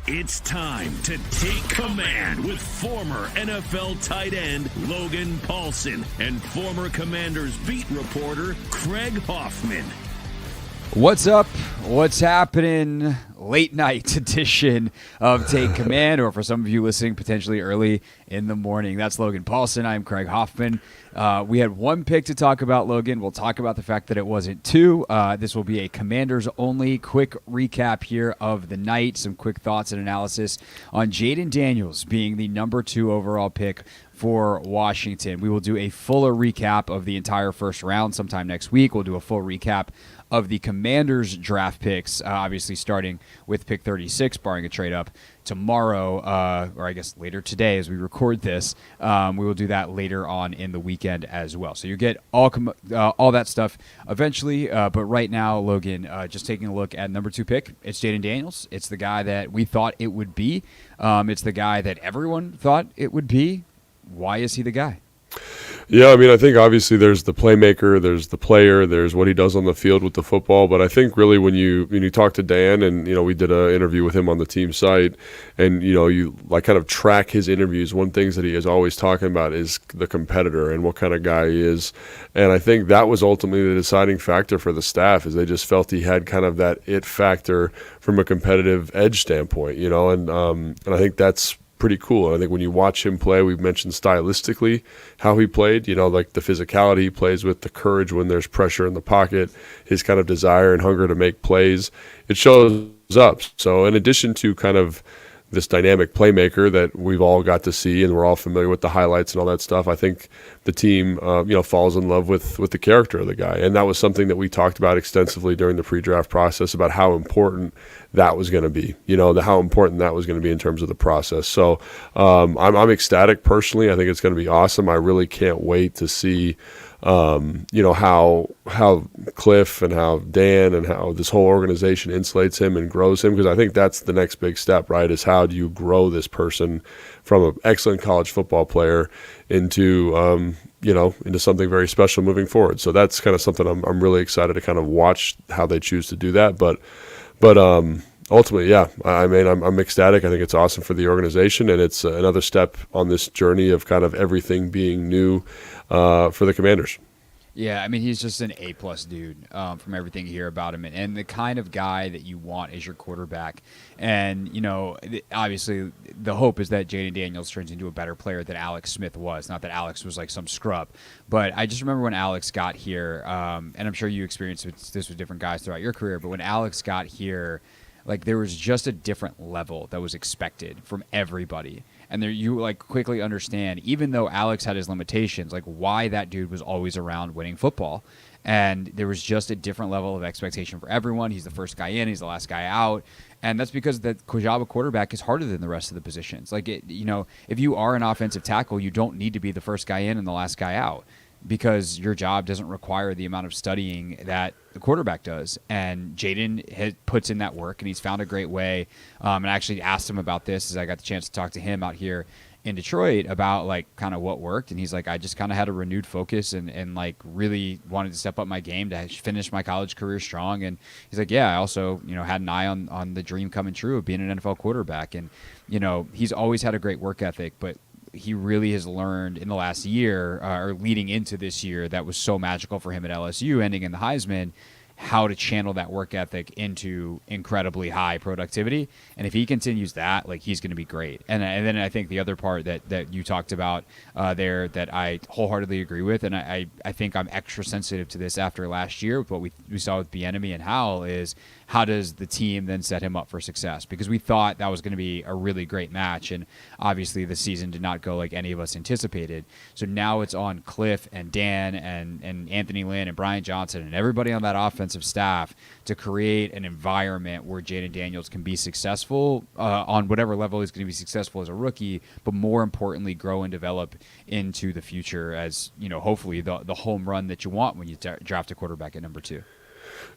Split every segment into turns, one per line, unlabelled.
It's time to take command with former NFL tight end Logan Paulsen and former Commanders beat reporter Craig Hoffman.
What's up? What's happening? Late night edition of Take Command, or for some of you listening, potentially early in the morning. That's Logan Paulsen. I'm Craig Hoffman. We had one pick to talk about, Logan. We'll talk about the fact that it wasn't two. This will be a Commanders-only quick recap here of the night. Some quick thoughts and analysis on Jayden Daniels being the number 2 overall pick for Washington. We will do a fuller recap of the entire first round sometime next week. We'll do a full recap of the Commanders draft picks, obviously starting with pick 36, barring a trade up tomorrow, or I guess later today as we record this. We will do that later on in the weekend as well. So you get all that stuff eventually, but right now, Logan, just taking a look at number 2 pick, it's Jayden Daniels. It's the guy that we thought it would be. It's the guy that everyone thought it would be. Why is he the guy?
Yeah, I mean, I think obviously there's the playmaker, there's the player, there's what he does on the field with the football. But I think really when you talk to Dan, and we did an interview with him on the team site, and you like kind of track his interviews. One things that he is always talking about is the competitor and what kind of guy he is. And I think that was ultimately the deciding factor for the staff, is they just felt he had kind of that it factor from a competitive edge standpoint, and I think that's pretty cool. And I think when you watch him play, we've mentioned stylistically how he played, like the physicality he plays with, the courage when there's pressure in the pocket, his kind of desire and hunger to make plays, it shows up. So in addition to kind of this dynamic playmaker that we've all got to see and we're all familiar with the highlights and all that stuff, I think the team, falls in love with the character of the guy. And that was something that we talked about extensively during the pre-draft process about how important that was going to be, how important that was going to be in terms of the process. So I'm ecstatic personally. I think it's going to be awesome. I really can't wait to see how Cliff and how Dan and how this whole organization insulates him and grows him, because I think that's the next big step, right, is how do you grow this person from an excellent college football player into into something very special moving forward. So that's kind of something I'm really excited to kind of watch how they choose to do that. But ultimately, yeah, I mean, I'm ecstatic. I think it's awesome for the organization, and it's another step on this journey of kind of everything being new for the Commanders.
Yeah, I mean, he's just an A-plus dude from everything you hear about him, and the kind of guy that you want as your quarterback. And, obviously the hope is that Jayden Daniels turns into a better player than Alex Smith was. Not that Alex was like some scrub, but I just remember when Alex got here, and I'm sure you experienced this with different guys throughout your career, but when Alex got here, like there was just a different level that was expected from everybody. And there, you like quickly understand, even though Alex had his limitations, like why that dude was always around winning football. And there was just a different level of expectation for everyone. He's the first guy in, he's the last guy out. And that's because the job of quarterback is harder than the rest of the positions. Like, if you are an offensive tackle, you don't need to be the first guy in and the last guy out, because your job doesn't require the amount of studying that the quarterback does. And Jayden puts in that work, and he's found a great way. And I actually asked him about this as I got the chance to talk to him out here in Detroit about like kind of what worked. And he's like, I just kind of had a renewed focus and like really wanted to step up my game to finish my college career strong. And he's like, yeah, I also, had an eye on the dream coming true of being an NFL quarterback. And, he's always had a great work ethic, but he really has learned in the last year or leading into this year that was so magical for him at LSU, ending in the Heisman, how to channel that work ethic into incredibly high productivity. And if he continues that, like, he's going to be great. And then I think the other part that you talked about there that I wholeheartedly agree with, and I think I'm extra sensitive to this after last year with what we saw with Bieniemy and Howell, is how does the team then set him up for success? Because we thought that was going to be a really great match, and obviously the season did not go like any of us anticipated. So now it's on Cliff and Dan and Anthony Lynn and Brian Johnson and everybody on that offensive staff to create an environment where Jayden Daniels can be successful on whatever level he's going to be successful as a rookie, but more importantly, grow and develop into the future as, hopefully the home run that you want when you draft a quarterback at number 2.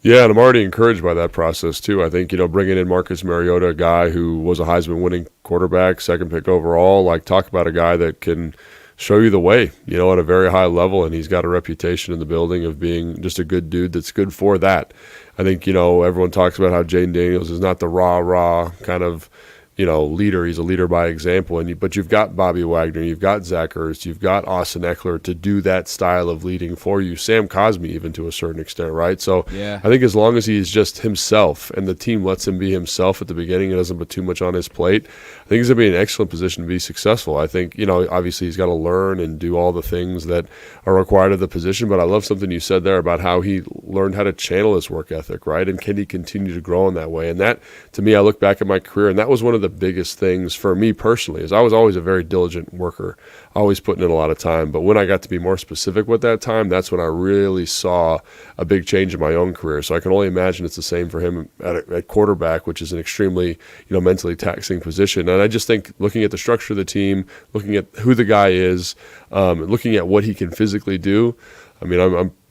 Yeah, and I'm already encouraged by that process too. I think, bringing in Marcus Mariota, a guy who was a Heisman winning quarterback, 2nd pick overall, like, talk about a guy that can show you the way, at a very high level, and he's got a reputation in the building of being just a good dude that's good for that. I think, everyone talks about how Jayden Daniels is not the rah-rah kind of, leader. He's a leader by example. But you've got Bobby Wagner, you've got Zach Ertz, you've got Austin Eckler to do that style of leading for you. Sam Cosme, even to a certain extent, right? So
yeah.
I think as long as he's just himself and the team lets him be himself at the beginning and doesn't put too much on his plate, I think he's going to be in an excellent position to be successful. I think, obviously he's got to learn and do all the things that are required of the position. But I love something you said there about how he learned how to channel his work ethic, right? And can he continue to grow in that way? And that, to me, I look back at my career, and that was one of the biggest things for me personally, is I was always a very diligent worker, always putting in a lot of time. But when I got to be more specific with that time, that's when I really saw a big change in my own career. So I can only imagine it's the same for him at quarterback, which is an extremely, mentally taxing position. And I just think looking at the structure of the team, looking at who the guy is, looking at what he can physically do, I mean,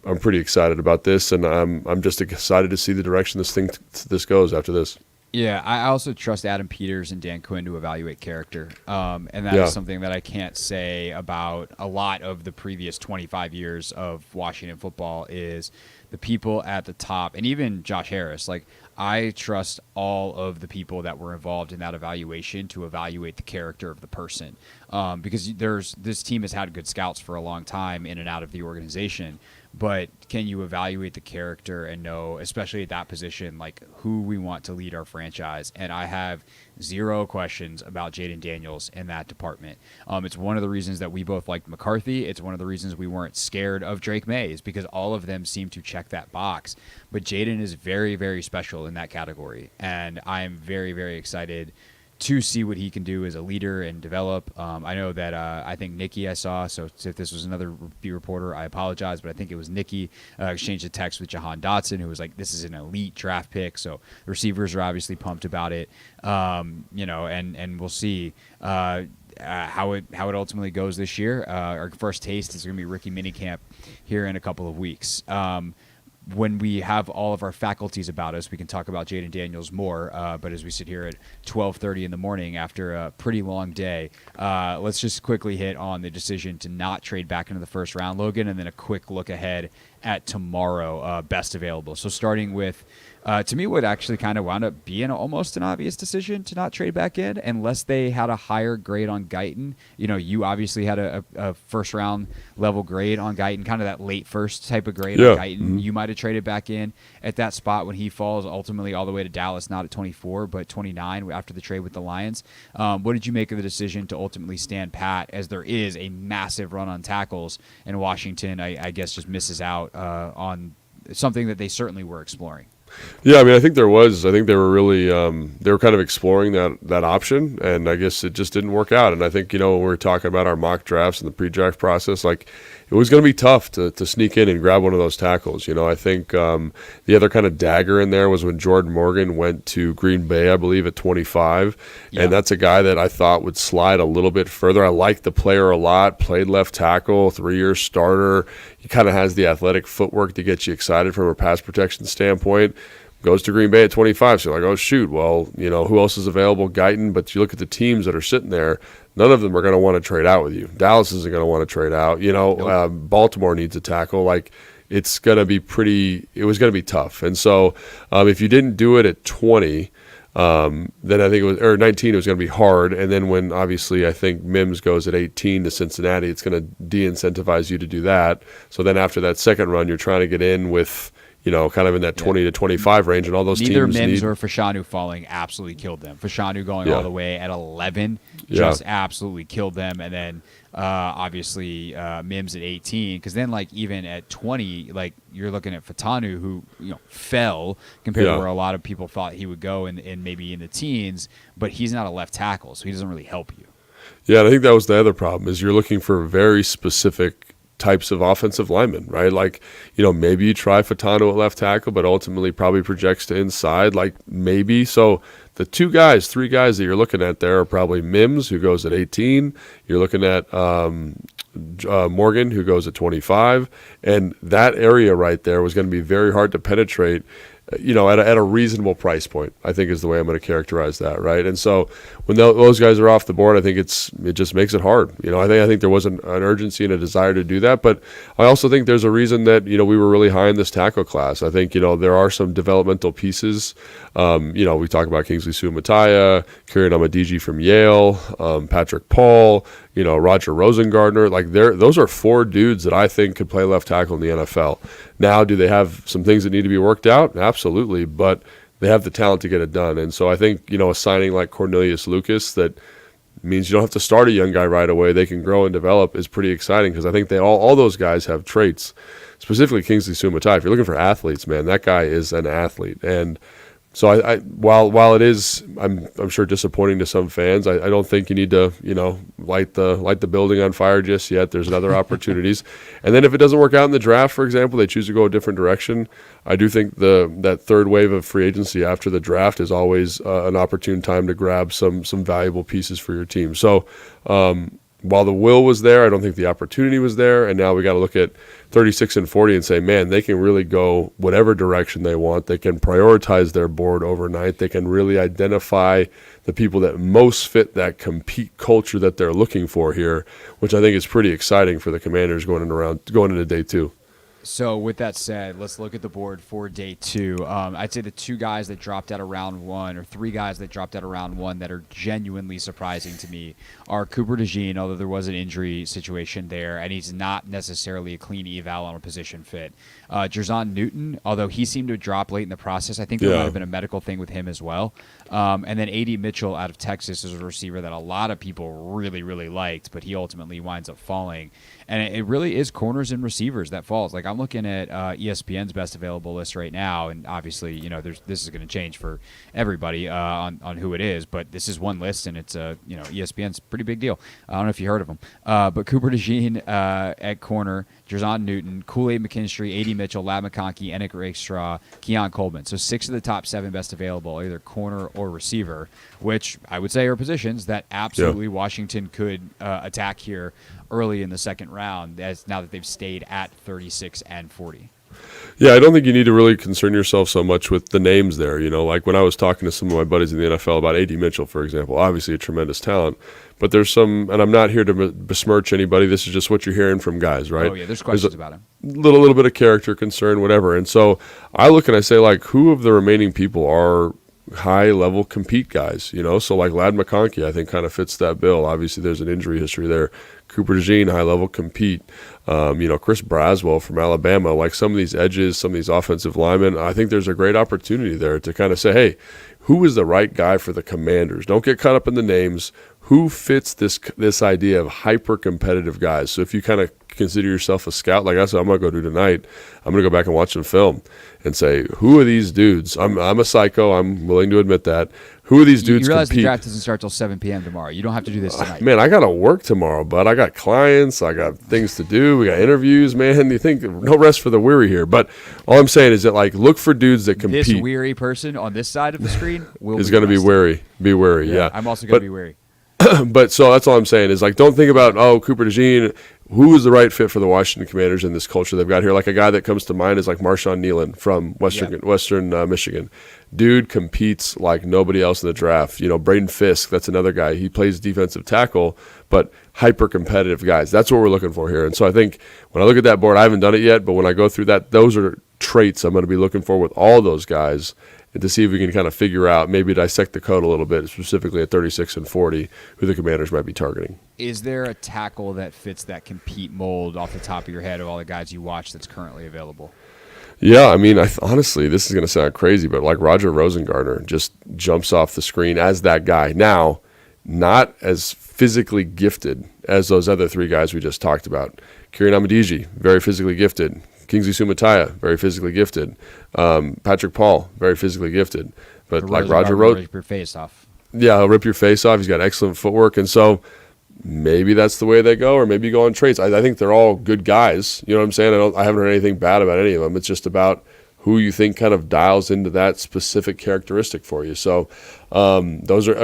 I'm pretty excited about this, and I'm just excited to see the direction this goes after this.
Yeah, I also trust Adam Peters and Dan Quinn to evaluate character, and that is something that I can't say about a lot of the previous 25 years of Washington football. Is the people at the top, and even Josh Harris. Like, I trust all of the people that were involved in that evaluation to evaluate the character of the person, because this team has had good scouts for a long time in and out of the organization. But can you evaluate the character and know, especially at that position, like who we want to lead our franchise? And I have zero questions about Jaden Daniels in that department. It's one of the reasons that we both liked McCarthy. It's one of the reasons we weren't scared of Drake May, is because all of them seem to check that box. But Jaden is very, very special in that category. And I'm very, very excited to see what he can do as a leader and develop. I know that I think Nikki I saw, so if this was another beat reporter, I apologize, but I think it was Nikki, exchanged a text with Jahan Dotson, who was like, this is an elite draft pick, so the receivers are obviously pumped about it, and we'll see how it ultimately goes this year. Our first taste is going to be rookie minicamp here in a couple of weeks. When we have all of our faculties about us, we can talk about Jaden Daniels more. But as we sit here at 12:30 in the morning after a pretty long day, let's just quickly hit on the decision to not trade back into the first round, Logan, and then a quick look ahead at tomorrow, best available. So starting with, to me, what actually kind of wound up being almost an obvious decision to not trade back in, unless they had a higher grade on Guyton. You obviously had a first round level grade on Guyton, kind of that late first type of grade on Guyton. Mm-hmm. You might have traded back in at that spot when he falls ultimately all the way to Dallas, not at 24, but 29 after the trade with the Lions. What did you make of the decision to ultimately stand pat, as there is a massive run on tackles, and Washington, I guess, just misses out on something that they certainly were exploring?
Yeah, I mean, I think they were really, they were kind of exploring that option, and I guess it just didn't work out. And I think, when we were talking about our mock drafts and the pre-draft process, like, it was going to be tough to sneak in and grab one of those tackles. I think the other kind of dagger in there was when Jordan Morgan went to Green Bay, I believe, at 25, and that's a guy that I thought would slide a little bit further. I liked the player a lot, played left tackle, 3-year starter. He kind of has the athletic footwork to get you excited from a pass protection standpoint. Goes to Green Bay at 25, so you're like, oh, shoot, well, who else is available? Guyton. But you look at the teams that are sitting there, none of them are going to want to trade out with you. Dallas isn't going to want to trade out. Nope. Baltimore needs a tackle. Like, it was going to be tough. And so if you didn't do it at 20, then I think it was, or 19, it was going to be hard. And then when, obviously, I think Mims goes at 18 to Cincinnati, it's going to de-incentivize you to do that. So then after that second run, you're trying to get in with, kind of in that 20 to 25 range, and all those
Neither
teams
Mims or Fashanu falling absolutely killed them. Fashanu going all the way at 11 just absolutely killed them, and then obviously Mims at 18, because then, like, even at 20, like, you're looking at Fatanu, who fell compared to where a lot of people thought he would go in maybe in the teens, but he's not a left tackle, so he doesn't really help you.
Yeah, and I think that was the other problem, is you're looking for very specific types of offensive linemen, right? Like, maybe you try Fatano at left tackle, but ultimately probably projects to inside, like, maybe. So the 3 guys that you're looking at there are probably Mims, who goes at 18. You're looking at Morgan, who goes at 25. And that area right there was going to be very hard to penetrate. at a reasonable price point, I think is the way I'm going to characterize that, right? And so when those guys are off the board, I think it just makes it hard. I think there was an urgency and a desire to do that, but I also think there's a reason that we were really high in this tackle class. I think there are some developmental pieces. We talk about Kingsley Suamataia, Kieran Amadiji from Yale, Patrick Paul, Roger Rosengardner. Like those are 4 dudes that I think could play left tackle in the NFL. Now, do they have some things that need to be worked out? Absolutely, but they have the talent to get it done. And so I think, a signing like Cornelius Lucas that means you don't have to start a young guy right away. They can grow and develop is pretty exciting because I think all those guys have traits, specifically Kingsley Suamataia. If you're looking for athletes, man, that guy is an athlete. And so I while it is, I'm sure disappointing to some fans, I don't think you need to, light the building on fire just yet. There's other opportunities. And then if it doesn't work out in the draft, for example, they choose to go a different direction, I do think that third wave of free agency after the draft is always an opportune time to grab some valuable pieces for your team. So while the will was there, I don't think the opportunity was there. And now we got to look at 36 and 40 and say, man, they can really go whatever direction they want. They can prioritize their board overnight. They can really identify the people that most fit that compete culture that they're looking for here, which I think is pretty exciting for the Commanders going into day 2.
So with that said, let's look at the board for day 2. I'd say the 2 guys that dropped out of round 1 or 3 guys that dropped out of round 1 that are genuinely surprising to me are Cooper DeJean, although there was an injury situation there, and he's not necessarily a clean eval on a position fit. Jerzon Newton, although he seemed to drop late in the process, I think there might have been a medical thing with him as well. And then A.D. Mitchell out of Texas is a receiver that a lot of people really, really liked, but he ultimately winds up falling. And it really is corners and receivers that falls. Like I'm looking at ESPN's best available list right now, and obviously, this is going to change for everybody on who it is. But this is one list, and it's ESPN's a pretty big deal. I don't know if you heard of him, but Cooper DeJean at corner, Jerzon Newton, Kool-Aid McKinstry, A.D. Mitchell, Lab McConkey, Enoch Rakestraw, Keon Coleman. So 6 of the top 7 best available, either corner or receiver, which I would say are positions that absolutely Washington could attack here early in the second round, as now that they've stayed at 36 and 40.
Yeah, I don't think you need to really concern yourself so much with the names there. Like when I was talking to some of my buddies in the NFL about A.D. Mitchell, for example, obviously a tremendous talent, but there's some, and I'm not here to besmirch anybody, this is just what you're hearing from guys, right?
Oh, yeah, there's questions about him.
Little bit of character concern, whatever. And so I look and I say, like, who of the remaining people are high-level compete guys, So like Lad McConkey, I think, kind of fits that bill. Obviously, there's an injury history there. Cooper DeJean, high-level compete. Chris Braswell from Alabama, like some of these edges, some of these offensive linemen, I think there's a great opportunity there to kind of say, hey, who is the right guy for the Commanders? Don't get caught up in the names. Who fits this idea of hyper-competitive guys? So if you kind of consider yourself a scout, like I said, I'm going to go do tonight, I'm going to go back and watch some film and say, who are these dudes? I'm a psycho. I'm willing to admit that. Who are these dudes?
You realize
compete?
the draft doesn't start till 7 p.m. tomorrow. You don't have to do this tonight.
Man, I got to work tomorrow, but I got clients. I got things to do. We got interviews, man. You think no rest for the weary here. But all I'm saying is that, like, look for dudes that compete.
This weary person on this side of the screen
is going to be wary. Be wary, yeah.
I'm also going to be wary.
But so that's all I'm saying is, like, don't think about, Cooper DeJean, who is the right fit for the Washington Commanders in this culture they've got here. Like, a guy that comes to mind is like Marshawn Nealon from Western Michigan. Dude competes like nobody else in the draft. Braden Fisk, that's another guy. He plays defensive tackle, but hyper-competitive guys. That's what we're looking for here. And so I think when I look at that board, I haven't done it yet, but when I go through that, those are traits I'm going to be looking for with all those guys, and to see if we can kind of figure out, maybe dissect the code a little bit, specifically at 36 and 40, who the Commanders might be targeting.
Is there a tackle that fits that compete mold off the top of your head of all the guys you watch that's currently available?
Yeah, I mean, honestly, this is going to sound crazy, but like Roger Rosengardner just jumps off the screen as that guy. Now, not as physically gifted as those other 3 guys we just talked about. Kieran Amadiji, very physically gifted. Kingsley Suamataia, very physically gifted. Patrick Paul, very physically gifted. But like Roger Rose,
rip your face off.
Yeah, he'll rip your face off. He's got excellent footwork, and so maybe that's the way they go, or maybe you go on traits. I think they're all good guys. You know what I'm saying? I haven't heard anything bad about any of them. It's just about who you think kind of dials into that specific characteristic for you. So those are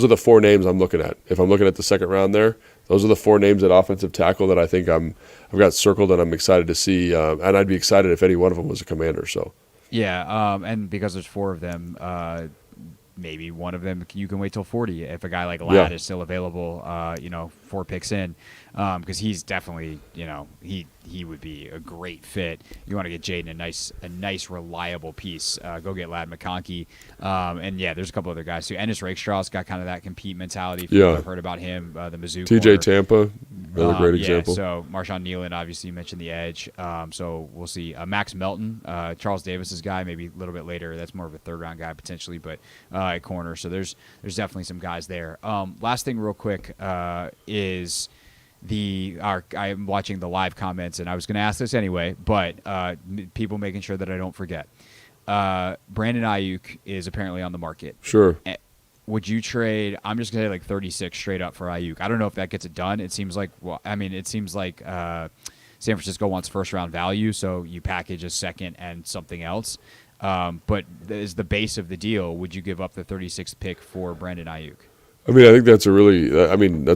the 4 names I'm looking at. If I'm looking at the second round there, those are the 4 names at offensive tackle that I think I've got circled and I'm excited to see. And I'd be excited if any one of them was a Commander. So
Yeah, and because there's 4 of them, maybe one of them you can wait till 40 if a guy like Ladd is still available. 4 picks in, because he's definitely he would be a great fit. You want to get Jaden a nice reliable piece. Go get Ladd McConkey, and there's a couple other guys too. Ennis Rakestraw's got kind of that compete mentality. From what I've heard about him, the Mizzou
TJ
corner.
Tampa, another great example.
So Marshawn Nealon, obviously you mentioned the edge. So we'll see. Max Melton, Charles Davis's guy, maybe a little bit later. That's more of a 3rd round guy potentially, but at corner. So there's definitely some guys there. Last thing real quick is I'm watching the live comments, and I was going to ask this anyway, but people making sure that I don't forget. Brandon Ayuk is apparently on the market.
Sure.
Would you trade? I'm just gonna say like 36 straight up for Ayuk. I don't know if that gets it done. It seems like San Francisco wants 1st round value, so you package a 2nd and something else. But is the base of the deal? Would you give up the 36th pick for Brandon Ayuk?
I mean, I think that's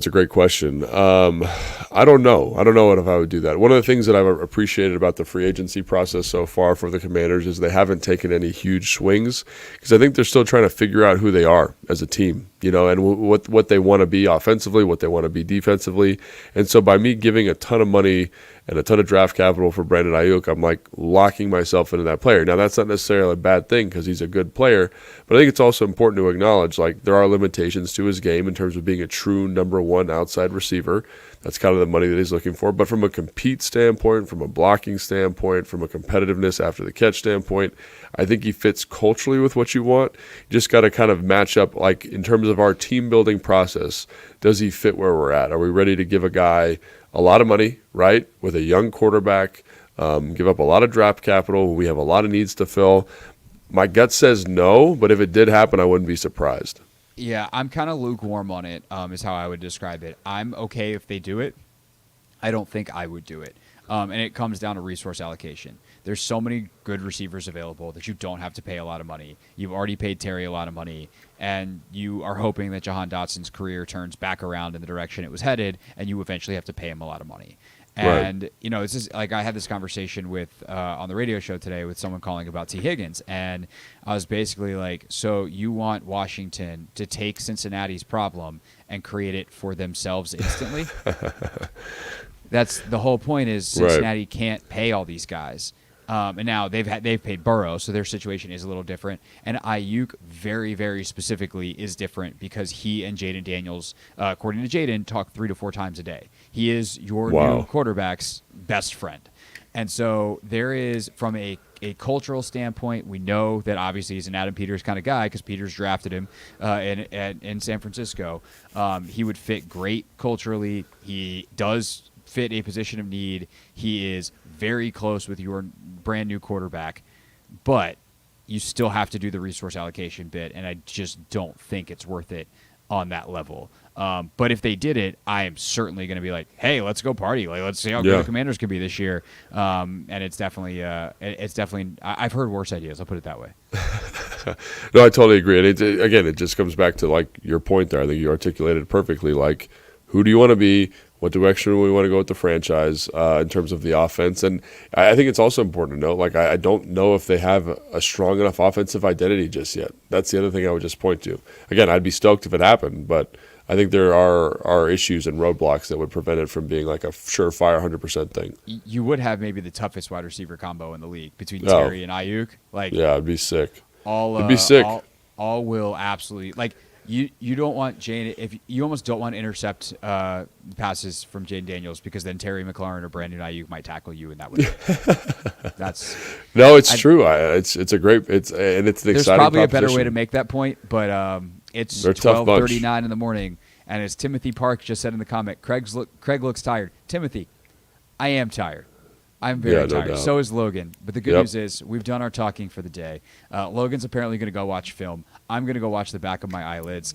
a great question. I don't know. I don't know if I would do that. One of the things that I've appreciated about the free agency process so far for the Commanders is they haven't taken any huge swings, because I think they're still trying to figure out who they are as a team, and what they want to be offensively, what they want to be defensively. And so by me giving a ton of money and a ton of draft capital for Brandon Ayuk, I'm like locking myself into that player. Now, that's not necessarily a bad thing because he's a good player, but I think it's also important to acknowledge like there are limitations to his game in terms of being a true number 1 outside receiver. That's kind of the money that he's looking for. But from a compete standpoint, from a blocking standpoint, from a competitiveness after the catch standpoint, I think he fits culturally with what you want. You just got to kind of match up, like in terms of our team building process, does he fit where we're at? Are we ready to give a guy a lot of money, right, with a young quarterback, give up a lot of draft capital? We have a lot of needs to fill. My gut says no, but if it did happen, I wouldn't be surprised.
Yeah, I'm kind of lukewarm on it, is how I would describe it. I'm okay if they do it. I don't think I would do it. And it comes down to resource allocation. There's so many good receivers available that you don't have to pay a lot of money. You've already paid Terry a lot of money, and you are hoping that Jahan Dotson's career turns back around in the direction it was headed, and you eventually have to pay him a lot of money. And, this is like I had this conversation with on the radio show today with someone calling about T. Higgins. And I was basically like, so you want Washington to take Cincinnati's problem and create it for themselves instantly? That's the whole point is Cincinnati can't pay all these guys. And now they've paid Burrow, so their situation is a little different. And Ayuk, very, very specifically, is different because he and Jaden Daniels, according to Jaden, talk 3 to 4 times a day. He is your new quarterback's best friend. And so there is, from a cultural standpoint, we know that obviously he's an Adam Peters kind of guy because Peters drafted him in San Francisco. He would fit great culturally. He does fit a position of need. He is very close with your brand new quarterback, but you still have to do the resource allocation bit, and I just don't think it's worth it on that level. But if they did it, I am certainly going to be like, hey, let's go party. Like, let's see how good the Commanders can be this year. And it's definitely, I've heard worse ideas. I'll put it that way.
No, I totally agree. And it just comes back to like your point there. I think you articulated it perfectly. Like, who do you want to be? What direction do we want to go with the franchise in terms of the offense? And I think it's also important to note, like, I don't know if they have a strong enough offensive identity just yet. That's the other thing I would just point to. Again, I'd be stoked if it happened, but I think there are issues and roadblocks that would prevent it from being like a surefire 100% thing.
You would have maybe the toughest wide receiver combo in the league between Terry and Ayuk. Like,
yeah, it'd be sick.
It'd
be sick.
All will absolutely, like, You don't want you almost don't want to intercept passes from Jaden Daniels because then Terry McLaurin or Brandon Ayuk might tackle you, and that would. It's
true. It's an exciting.
There's probably a better way to make that point, but it's 12:39 in the morning, and as Timothy Park just said in the comment, Craig looks tired. Timothy, I am tired. I'm very tired. So is Logan. But the good news is we've done our talking for the day. Logan's apparently going to go watch film. I'm going to go watch the back of my eyelids,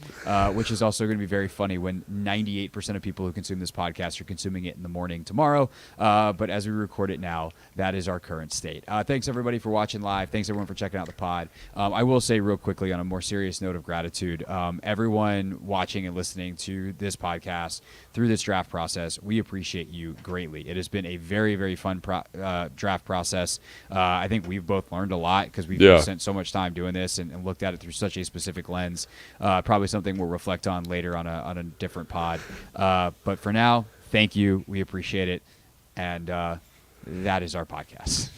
which is also going to be very funny when 98% of people who consume this podcast are consuming it in the morning tomorrow. But as we record it now, that is our current state. Thanks, everybody, for watching live. Thanks, everyone, for checking out the pod. I will say real quickly on a more serious note of gratitude, everyone watching and listening to this podcast through this draft process, we appreciate you greatly. It has been a very, very fun process draft process. I think we've both learned a lot because we've spent so much time doing this and looked at it through such a specific lens. Probably something we'll reflect on later on a different pod. But for now, thank you. We appreciate it. And that is our podcast.